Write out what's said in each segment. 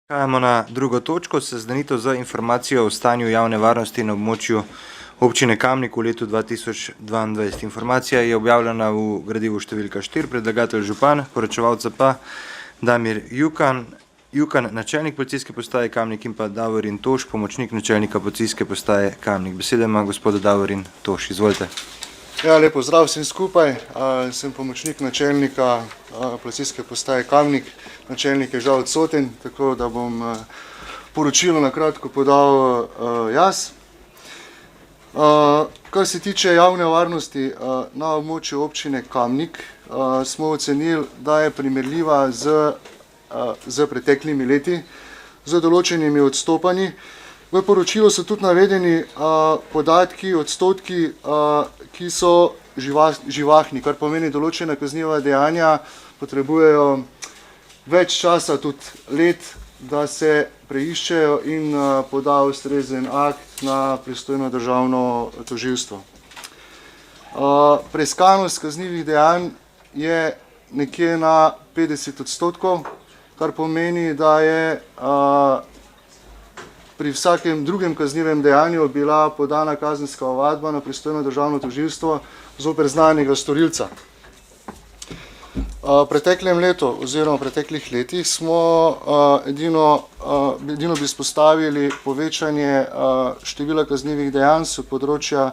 Prehajamo na drugo točko, seznanitev z informacijo o stanju javne varnosti na območju občine Kamnik v letu 2022. Informacija je objavljena v gradivu številka 4, predlagatelj župan, poročevalca pa Damir Jukan, načelnik policijske postaje Kamnik in pa Davorin Toš, pomočnik načelnika policijske postaje Kamnik. Beseda ima gospod Davorin Toš, izvolite. Ja, lepo zdrav vsem skupaj. Sem pomočnik načelnika policijske postaje Kamnik. Načelnik je žal odsoten, tako da bom poročilo na kratko podal jaz. Kar se tiče javne varnosti na območju občine Kamnik, smo ocenili, da je primerljiva z preteklimi leti, z določenimi odstopanji. V poročilu so tudi navedeni podatki, odstotki, ki so živahni, kar pomeni določena kazniva dejanja potrebujejo več časa, tudi let, da se preiščejo in poda ustrezen akt na pristojno državno tožilstvo. Preiskanost kaznivih dejanj je nekje na 50%, kar pomeni, da je pri vsakem drugem kaznivem dejanju bila podana kazenska ovadba na pristojno državno tožilstvo zoper znanega storilca. V preteklem letu oziroma v preteklih letih smo edino bi izpostavili povečanje števila kaznivih dejanj s področja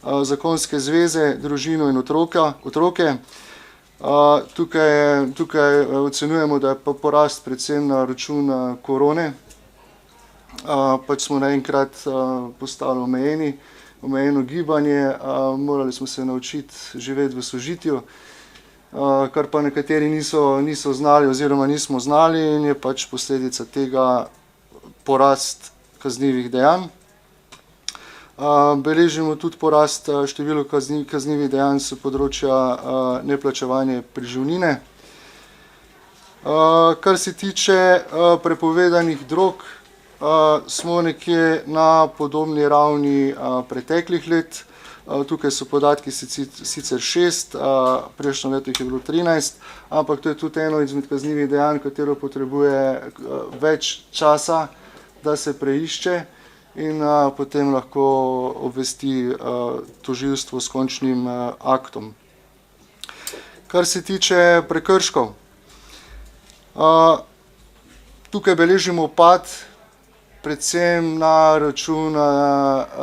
zakonske zveze, družino in otroke. Tukaj ocenjujemo, da je porast predvsem na račun korone. Pač smo naenkrat postali omejeno gibanje, morali smo se naučiti živeti v sožitju, kar pa nekateri niso znali oziroma nismo znali in je pač posledica tega porast kaznivih dejanj. Beležimo tudi porast število kaznivih dejanj s področja neplačevanja preživnine. Kar se tiče prepovedanih drog, smo nekje na podobni ravni preteklih let. Tukaj so podatki sicer 6, prejšnjo leto jih je bilo 13, ampak to je tudi eno izmed kaznivih dejanj, katero potrebuje več časa, da se preišče in potem lahko obvesti tožilstvo s končnim aktom. Kar se tiče prekrškov, tukaj beležimo upad predvsem na račun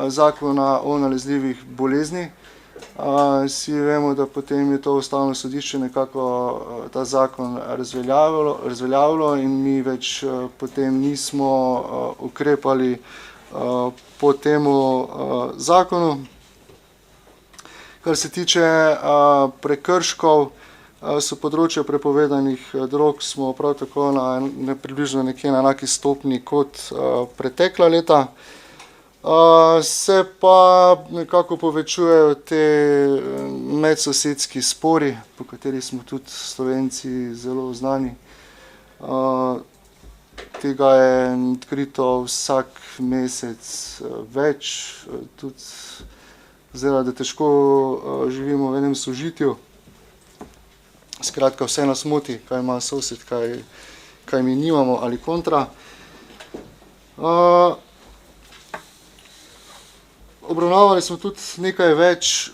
zakona o nalezljivih bolezni. Vsi vemo, da potem je to ustavno sodišče nekako ta zakon razveljavilo in mi več potem nismo ukrepali po temu zakonu. Kar se tiče prekrškov, so področja prepovedanih drog smo prav tako približno nekje na enaki stopnji kot pretekla leta. Se pa nekako povečujejo te medsosedski spori, po katerih smo tudi Slovenci zelo znani. Tega je odkrito vsak mesec več, tudi zaradi težko živimo v enem sožitju. Skratka, vse nas moti, kaj ima sosed, kaj mi nimamo ali kontra. Obravnavali smo tudi nekaj več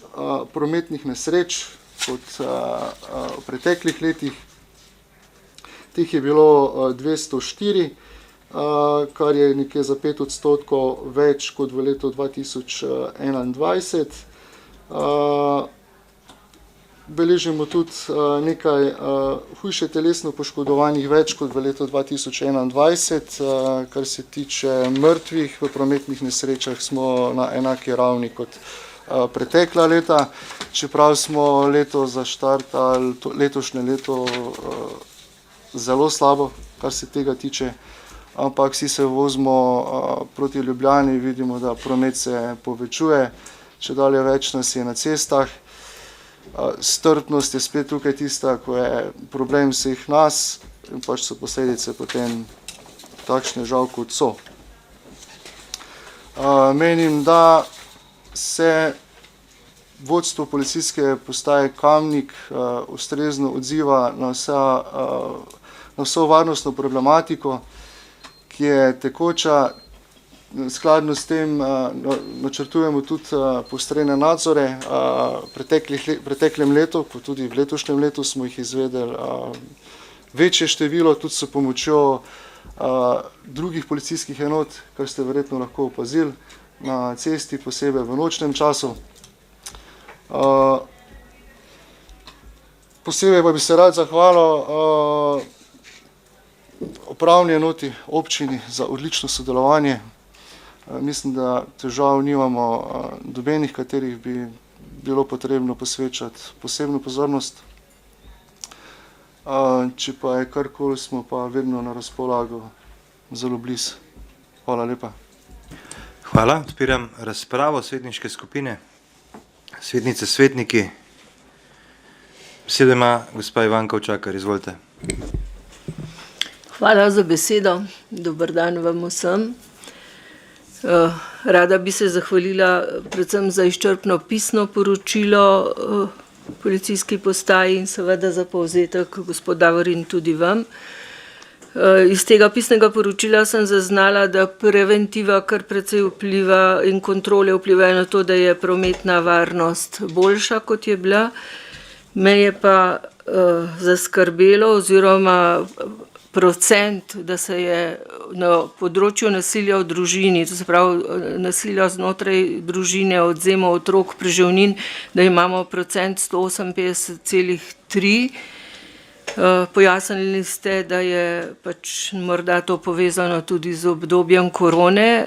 prometnih nesreč kot v preteklih letih. Teh je bilo 204, kar je nekje za 5% več kot v letu 2021. Beležimo tudi nekaj hujše telesno poškodovanih več kot v letu 2021. Kar se tiče mrtvih v prometnih nesrečah, smo na enaki ravni kot pretekla leta, čeprav smo letošnje leto zelo slabo, kar se tega tiče, ampak vsi se vozimo proti Ljubljani, vidimo, da promet se povečuje, čedalje več nas je na cestah. Strpnost je spet tukaj tista, ko je problem vseh nas in pač so posledice potem takšne žal kot so. Menim, da se vodstvo policijske postaje Kamnik ustrezno odziva na vso varnostno problematiko. ki je tekoča. Skladno s tem načrtujemo tudi poostrene nadzore. V preteklem letu, kot tudi v letošnjem letu, smo jih izvedeli večje število, tudi s pomočjo drugih policijskih enot, kar ste verjetno lahko opazili na cesti, posebej v nočnem času. Posebej pa bi se rad zahvalil upravni enoti občini za odlično sodelovanje. Mislim, da težav nimamo dobenih, katerih bi bilo potrebno posvečati posebno pozornost. Če pa je karkoli, smo pa vedno na razpolago zelo blizu. Hvala lepa. Hvala. Odpiram razpravo svetniške skupine. Svetnice, svetniki. Besedo ima gospa Ivanka Učakar, izvolite. Hvala za besedo. Dober dan vam vsem. Rada bi se zahvalila predvsem za izčrpno pisno poročilo policijski postaji in seveda za povzetek gospod Davorin tudi vam. Iz tega pisnega poročila sem zaznala, da preventiva kar precej vpliva in kontrole vplivajo na to, da je prometna varnost boljša, kot je bila. Me je pa zaskrbelo oziroma procent, da se je na področju nasilja v družini, to se pravi nasilja znotraj družine, odvzema otrok, preživnin, da imamo procent 158,3. Pojasnili ste, da je pač morda to povezano tudi z obdobjem korone.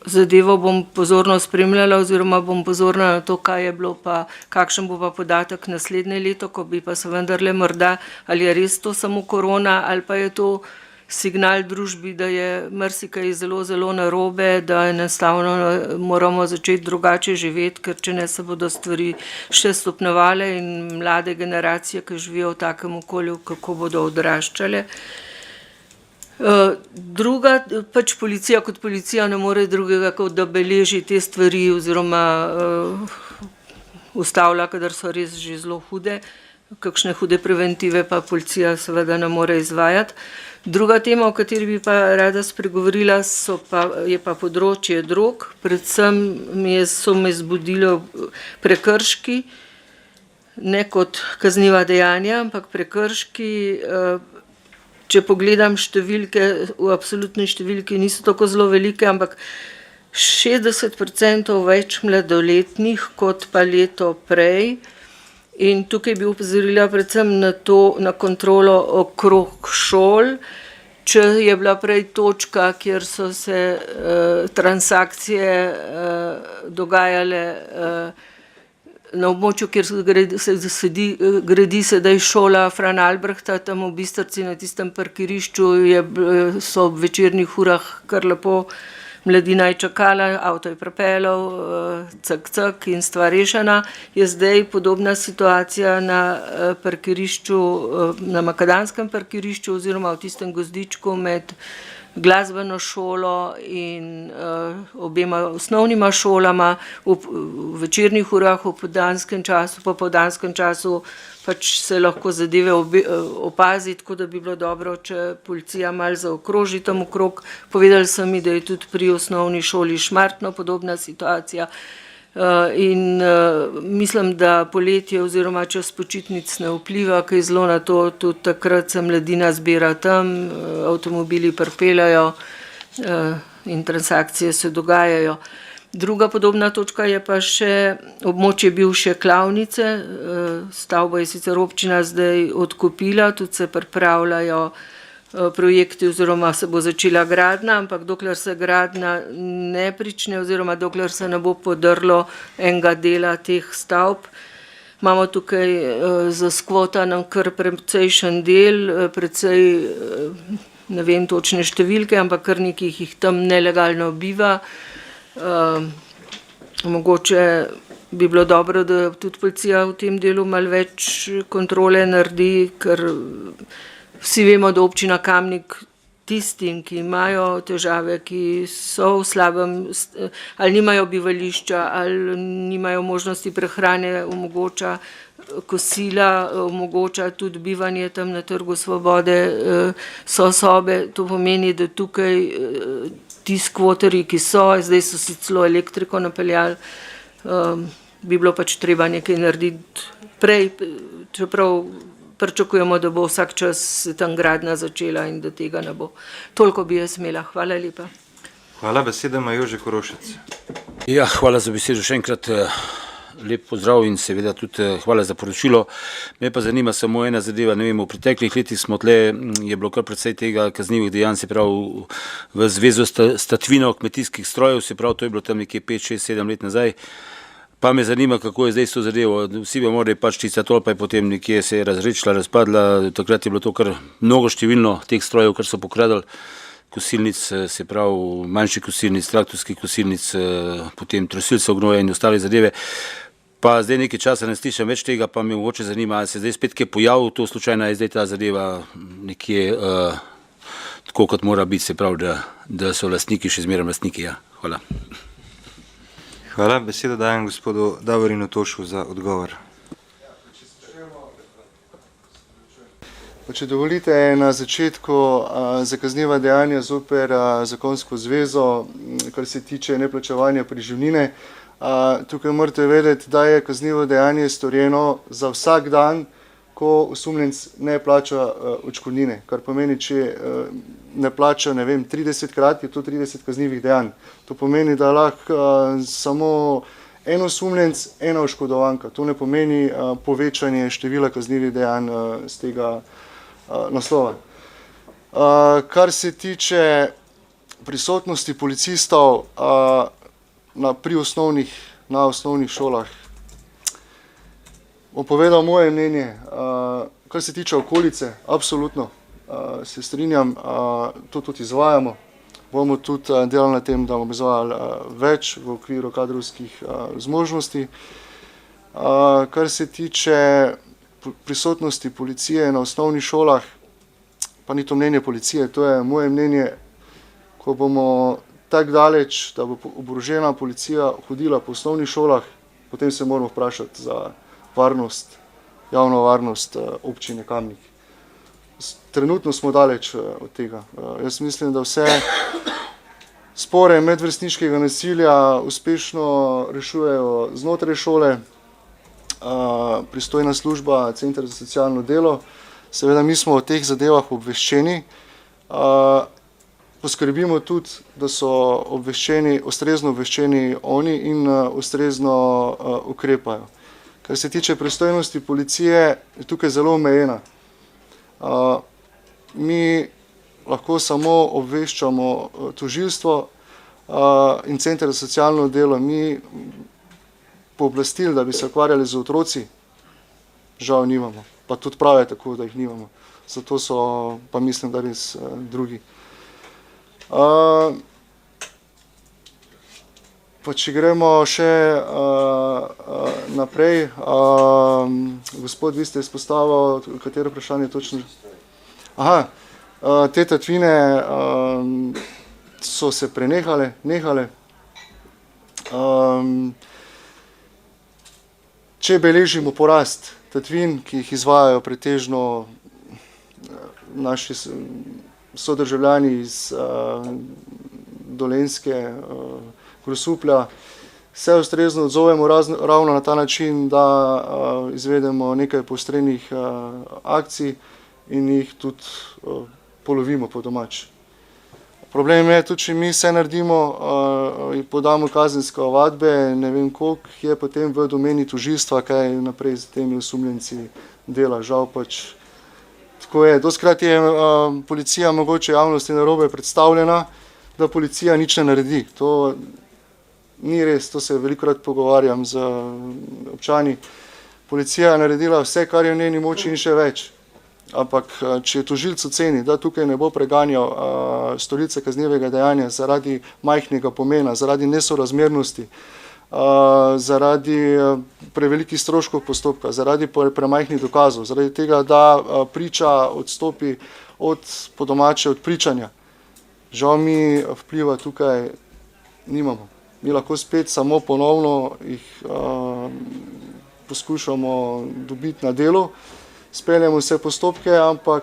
Zadevo bom pozorno spremljala oziroma bom pozorna na to, kaj je bilo pa, kakšen bo pa podatek naslednje leto, ko bi pa se vendarle morda, ali je res to samo korona, ali pa je to signal družbi, da je marsikaj zelo, zelo narobe, da enostavno moramo začeti drugače živeti, ker če ne se bodo stvari še stopnjevale in mlade generacije, ki živijo v takem okolju, kako bodo odraščale. Druga, pač policija kot policija ne more drugega, kot da beleži te stvari oziroma ustavlja, kadar so res že zelo hude. Kakšne hude preventive pa policija seveda ne more izvajati. Druga tema, o kateri bi pa rada spregovorila, je pa področje drog. Predvsem so me zbudilo prekrški, ne kot kazniva dejanja, ampak prekrški. Če pogledam številke, v absolutni številki niso tako zelo velike, ampak 60% več mladoletnih kot pa leto prej. In tukaj bi upozorila predvsem na to, na kontrolo okrog šol. Če je bila prej točka, kjer so se transakcije dogajale na območju, kjer gradi sedaj šola Fran Albrehta, tam v Bistrici na tistem parkirišču so ob večernih urah kar lepo mladina je čakala, avto je prepeljal, cak in stvar rešena. Je zdaj podobna situacija na parkirišču, na makadanskem parkirišču oziroma v tistem gozdičku med glasbeno šolo in obema osnovnima šolama v večernih urah, v popoldanskem času pač se lahko zadeve opazi, tako da bi bilo dobro, če policija malo zaokroži tam okrog. Povedali so mi, da je tudi pri osnovni šoli Šmartno podobna situacija. In mislim, da poletje oziroma čas počitnic ne vpliva, kaj zelo na to, tudi takrat se mladina zbira tam, avtomobili pripeljajo in transakcije se dogajajo. Druga podobna točka je pa še območje bivše Klavnice. Stavbo je sicer občina zdaj odkupila, tudi se pripravljajo projekti oziroma se bo začela gradnja, ampak dokler se gradnja ne prične oziroma dokler se ne bo podrlo enega dela teh stavb, imamo tukaj zaskvotan kar precejšen del, precej, ne vem točne številke, ampak kar nekaj jih tam nelegalno biva. Mogoče bi bilo dobro, da tudi policija v tem delu malo več kontrole naredi, ker vsi vemo, da občina Kamnik tistim, ki imajo težave, ki so v slabem, ali nimajo bivališča, ali nimajo možnosti prehrane, omogoča kosila, omogoča tudi bivanje tam na Trgu Svobode, so sobe. To pomeni, da tukaj ti skvoterji, ki so, zdaj so si celo elektriko napeljali, bi bilo pač treba nekaj narediti prej, čeprav pričakujemo, da bo vsak čas tam gradnja začela in da tega ne bo. Toliko bi jaz imela. Hvala lepa. Hvala, besedo ima Jože Korošec. Ja, hvala za besedo še enkrat. Lep pozdrav in seveda tudi hvala za poročilo. Me pa zanima samo ena zadeva, ne vem, v preteklih letih smo tle, je bilo kar precej tega kaznivih dejanj, se pravi v zvezo s tatvino kmetijskih strojev, se pravi to je bilo tam nekje 5, 6, 7 let nazaj. Pa me zanima, kako je zdaj s to zadevo. Vsi vemo, da je pač tista tolpa je potem nekje se je razrečila, razpadla, takrat je bilo to kar mnogo številno teh strojev, kar so pokradali, kosilnic, se pravi manjših kosilnic, traktorskih kosilnic, potem trosilcev gnoja in ostale zadeve. Pa zdaj nekaj časa ne slišam več tega, pa me mogoče zanima, ali se zdaj spet kaj pojavil, to slučajno je zdaj ta zadeva nekje tako, kot mora biti, se pravi, da so lastniki še zmeraj lastniki. Ja. Hvala. Hvala, besedo dajem gospodu Davorinu Tošu za odgovor. Če dovolite, na začetku za kazniva dejanja zoper zakonsko zvezo, kar se tiče neplačevanja preživnine, tukaj morate vedeti, da je kaznivo dejanje storjeno za vsak dan, ko osumljenec ne plača odškodnine, kar pomeni, če ne plača, ne vem, 30krat, je to 30 kaznivih dejanj. To pomeni, da lahko samo en osumljenec, ena oškodovanka. To ne pomeni povečanje števila kaznivih dejanj z tega naslova. Kar se tiče prisotnosti policistov na osnovnih šolah, bom povedal moje mnenje. Kar se tiče okolice, absolutno se strinjam, to tudi izvajamo. Bomo tudi delali na tem, da bomo izvajali več v okviru kadrovskih zmožnosti. Kar se tiče prisotnosti policije na osnovnih šolah, pa ni to mnenje policije, to je moje mnenje, ko bomo tako daleč, da bo oborožena policija hodila po osnovnih šolah, potem se moramo vprašati za varnost, javno varnost občine Kamnik. Trenutno smo daleč od tega. Jaz mislim, da vse spore medvrstniškega nasilja uspešno rešujejo znotraj šole, pristojna služba, Center za socialno delo. Seveda mi smo o teh zadevah obveščeni. Poskrbimo tudi, da so ustrezno obveščeni oni in ustrezno ukrepajo. Kar se tiče pristojnosti policije, je tukaj zelo omejena. Mi lahko samo obveščamo tožilstvo in Center za socialno delo. Mi pooblastil, da bi se ukvarjali z otroci, žal nimamo. Pa tudi prav je tako, da jih nimamo. Zato so pa mislim, da res drugi. Pa če gremo še naprej, gospod, vi ste izpostavili, katero vprašanje točno? Aha, te tatvine so se nehale. Če beležimo porast tatvin, ki jih izvajajo pretežno naši sodržavljani iz Dolenjske, Grosuplja, se ustrezno odzovemo ravno na ta način, da izvedemo nekaj poostrenih akcij in jih tudi polovimo po domač. Problem je tudi, če mi vse naredimo in podamo kazenske ovadbe, ne vem koliko, je potem v domeni tožilstva, kaj naprej z temi osumljenci dela. Žal pač tako je. Dostikrat je policija mogoče javnosti narobe predstavljena, da policija nič ne naredi. To ni res, to se velikokrat pogovarjam z občani. Policija je naredila vse, kar je v njeni moči in še več. Ampak če tožilec oceni, da tukaj ne bo preganjal storilca kaznivega dejanja zaradi majhnega pomena, zaradi nesorazmernosti, zaradi prevelikih stroškov postopka, zaradi premajhnih dokazov, zaradi tega, da priča odstopi po domače od pričanja. Žal mi vpliva tukaj nimamo. Mi lahko spet samo ponovno jih poskušamo dobiti na delo, speljemo vse postopke, ampak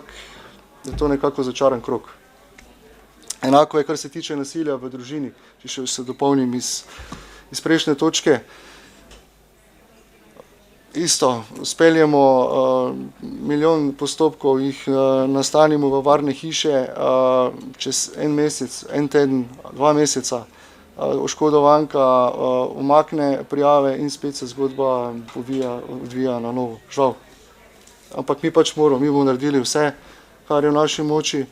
je to nekako začaran krog. Enako je, kar se tiče nasilja v družini, če še se dopolnim iz prejšnje točke. Isto, speljemo milijon postopkov, jih nastanimo v varne hiše, čez en mesec, en teden, 2 meseca, oškodovanka umakne prijave in spet se zgodba odvija na novo, žal. Ampak mi pač moramo, mi bomo naredili vse, kar je v naši moči,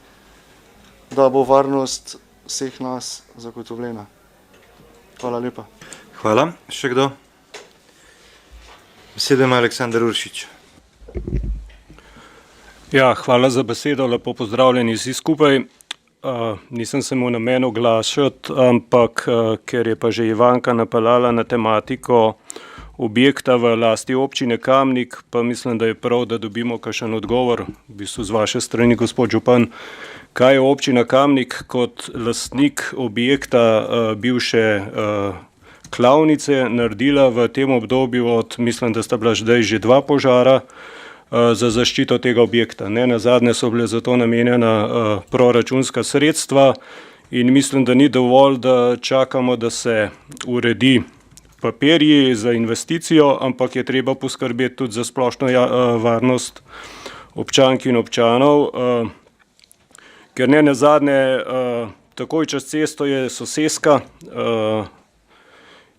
da bo varnost vseh nas zagotovljena. Hvala lepa. Hvala. Še kdo? Besedo ima Aleksandar Uršič. Ja, hvala za besedo, lepo pozdravljeni vsi skupaj. Nisem se mu namen oglašati, ampak ker je pa že Ivanka napeljala na tematiko objekta v lasti občine Kamnik, pa mislim, da je prav, da dobimo kakšen odgovor, v bistvu z vaše strani, gospod župan, kaj je občina Kamnik kot lastnik objekta bivše klavnice naredila v tem obdobju od, mislim, da sta bila zdaj že 2 požara za zaščito tega objekta. Ne nazadnje so bile za to namenjena proračunska sredstva in mislim, da ni dovolj, da čakamo, da se uredi papirji za investicijo, ampak je treba poskrbeti tudi za splošno varnost občank in občanov, ker ne nazadnje takoj čez cesto je soseska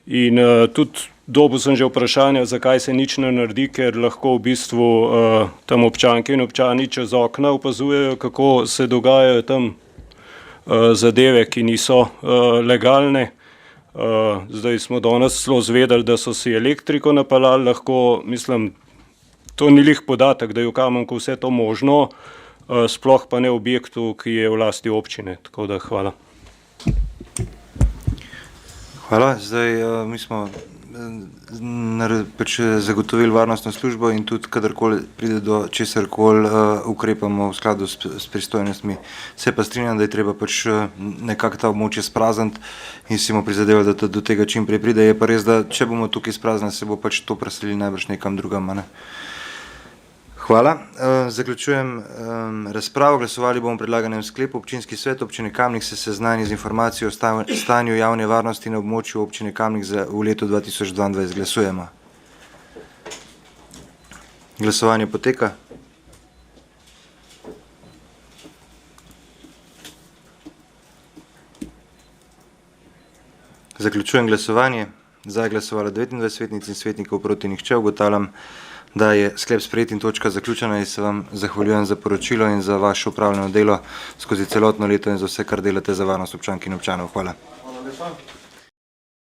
in tudi dobil sem že vprašanja, zakaj se nič ne naredi, ker lahko v bistvu tam občanke in občani čez okna opazujejo, kako se dogajajo tam zadeve, ki niso legalne. Zdaj smo danes celo zvedeli, da so si elektriko napeljali, lahko, mislim, to ni lih podatek, da je v Kamenku vse to možno, sploh pa ne objektu, ki je v lasti občine. Tako da hvala. Hvala. Zdaj mi smo pač zagotovili varnostno službo in tudi kadarkoli pride do česarkoli ukrepamo v skladu s pristojnostmi. Se pa strinjam, da je treba pač nekako ta območje sprazniti in si bomo prizadevali, da do tega čim prej pride. Je pa res, da če bomo tukaj spraznili, se bo pač to preselili najbrž nekam drugam. Ne? Hvala. Zaključujem razpravo. Glasovali bomo o predlaganem sklepu. Občinski svet občine Kamnik se seznani z informacijo o stanju javne varnosti na območju občine Kamnik v letu 2022. Glasujemo. Glasovanje poteka. Zaključujem glasovanje. Za je glasovalo 29 svetnic in svetnikov, proti nihče. Ugotavljam, da je sklep sprejet in točka zaključena in se vam zahvaljujem za poročilo in za vaše upravljeno delo skozi celotno leto in za vse, kar delate za varnost občank in občanov. Hvala. Hvala lepa.